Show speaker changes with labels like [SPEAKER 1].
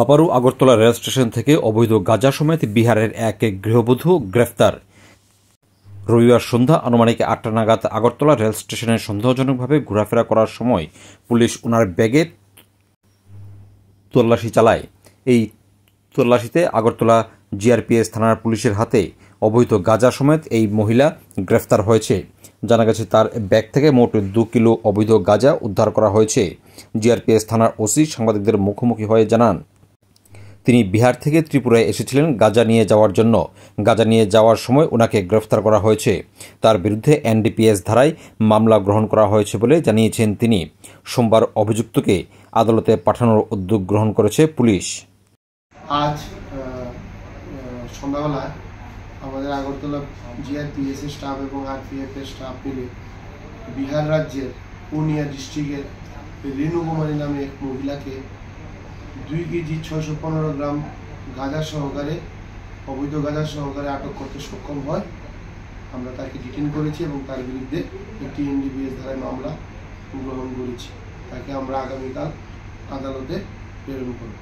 [SPEAKER 1] আবারও Agartala rail station থেকে অবৈধ গাঁজা সমেত বিহারের এক গৃহবধূ গ্রেফতার। রবিবার সন্ধ্যা আনুমানিক ৮টা নাগাদ আগরতলা রেল স্টেশনে সন্দেহজনকভাবে ঘোরাফেরা করার সময় পুলিশ ওনার ব্যাগে তল্লাশি চালায়। এই তল্লাশিতে আগরতলা জিআরপিএস থানার পুলিশের হাতে অবৈধ গাঁজা সমেত এই মহিলা গ্রেফতার হয়েছে। জানা গেছে তার ব্যাগ থেকে মোট 2 কিলো অবৈধ গাঁজা উদ্ধার করা হয়েছে। জিআরপিএস থানার ওসি সাংবাদিকদের মুখোমুখি হয়ে জানান, তিনি বিহার থেকে ত্রিপুরায় এসেছিলেন গাঁজা নিয়ে যাওয়ার জন্য। গাঁজা নিয়ে যাওয়ার সময় ওনাকে গ্রেফতার করা হয়েছে। তার বিরুদ্ধে এনডিপিএস ধারায় মামলা গ্রহণ করা হয়েছে বলে জানিয়েছেন তিনি। সোমবার অভিযুক্তকে আদালতে পাঠানোর উদ্যোগ গ্রহণ করেছে পুলিশ।
[SPEAKER 2] আজ সন্ধ্যাবেলায় আমাদের আগরতলা জিআরপিএস এর স্টাফ এবং আরপিএফ এর স্টাফ মিলে বিহার রাজ্যের পূর্ণিয়া ডিস্ট্রিক্টের রেণু কুমারী নামে এক মহিলাকে 2 কেজি 615 গ্রাম গাঁজা সহকারে অবৈধ গাঁজা সহকারে আটক করতে সক্ষম হয়। আমরা তাকে ডিটেইন করেছি এবং তার বিরুদ্ধে একটি এনডিপিএস ধারায় মামলা গ্রহণ করেছি। তাকে আমরা আগামীকাল আদালতে প্রেরণ করব।